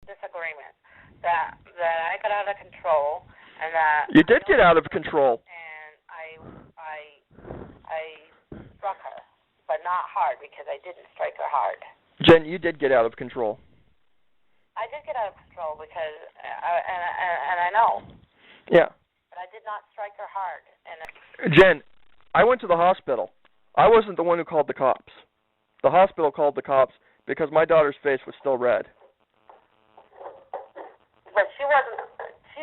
disagreement. That I got out of control, and that you did get out of control. And I struck her, but not hard because I didn't strike her hard. Jen, you did get out of control. I did get out of control because, and I know. Yeah. But I did not strike her hard. And Jen, I went to the hospital. I wasn't the one who called the cops. The hospital called the cops because my daughter's face was still red. But she wasn't.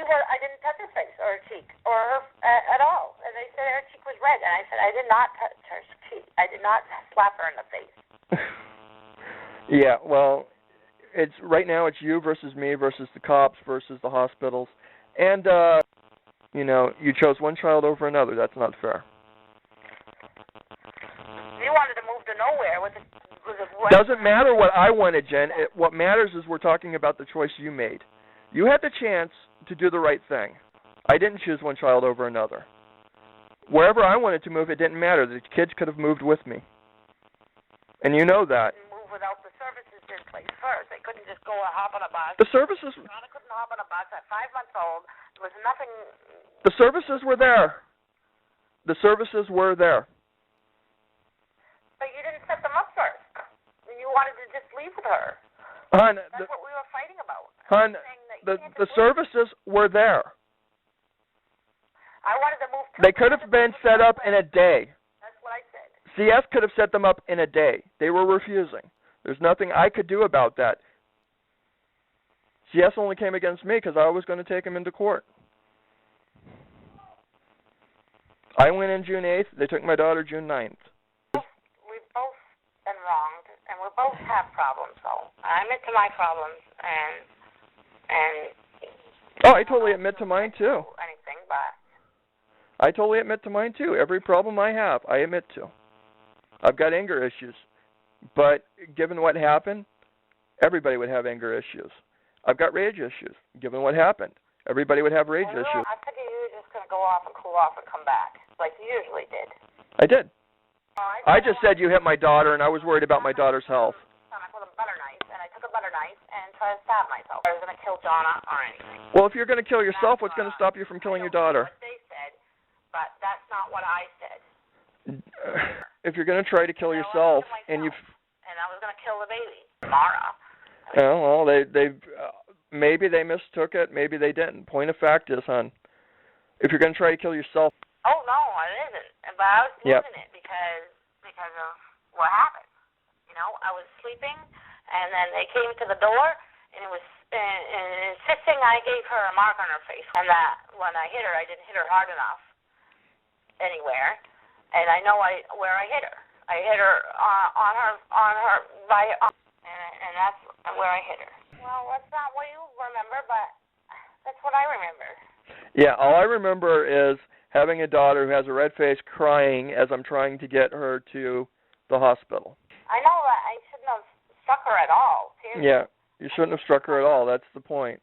I didn't touch her face or her cheek or her at all. And they said her cheek was red, and I said I did not touch her cheek. I did not slap her in the face. Yeah, well, right now it's you versus me versus the cops versus the hospitals, and you chose one child over another. That's not fair. You wanted to move to nowhere with a Doesn't matter what I wanted, Jen. What matters is we're talking about the choice you made. You had the chance to do the right thing. I didn't choose one child over another. Wherever I wanted to move, it didn't matter. The kids could have moved with me. And you know that. Move without the services in place first. They couldn't just go hop on a bus. The services... Donna couldn't hop on a bus at 5 months old. There was nothing... The services were there. The services were there. But you didn't set them up first. You wanted to just leave with her. Hon, that's what we were fighting about. Hon, the services were there. I wanted to move too. They could have been set up in a day. That's what I said. CS could have set them up in a day. They were refusing. There's nothing I could do about that. CS only came against me because I was going to take him into court. I went in June 8th. They took my daughter June 9th. We've both been wronged, and we both have problems, though. I admit to my problems, and oh, I totally admit to mine, too. Anything, but... I totally admit to mine, too. Every problem I have, I admit to. I've got anger issues. But given what happened, everybody would have anger issues. I've got rage issues. Given what happened, everybody would have rage issues. I figured you were just going to go off and cool off and come back, like you usually did. I did. I just said you hit my daughter, and I was worried about my daughter's health. With a butter knife, and I took a butter knife and tried to stab myself. I was going to kill Donna or anything. Well, if you're going to kill yourself, what's going to stop you from killing your daughter? That's what they said, but that's not what I said. If you're going to try to kill yourself, and I was going to kill the baby, Mara. Yeah, well, maybe they mistook it, maybe they didn't. Point of fact is, hon, if you're going to try to kill yourself. Oh no, it isn't. But I was losing it because of what happened. You know, I was sleeping, and then they came to the door, and it was insisting I gave her a mark on her face, and that when I hit her, I didn't hit her hard enough anywhere, and I know where I hit her. I hit her on her and that's where I hit her. Well, that's not what you remember, but that's what I remember. Yeah, all I remember is having a daughter who has a red face crying as I'm trying to get her to the hospital. I know that I shouldn't have struck her at all. Seriously. Yeah, you shouldn't have struck her at all. That's the point.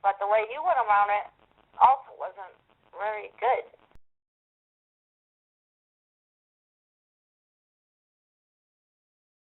But the way you went around it also wasn't very good.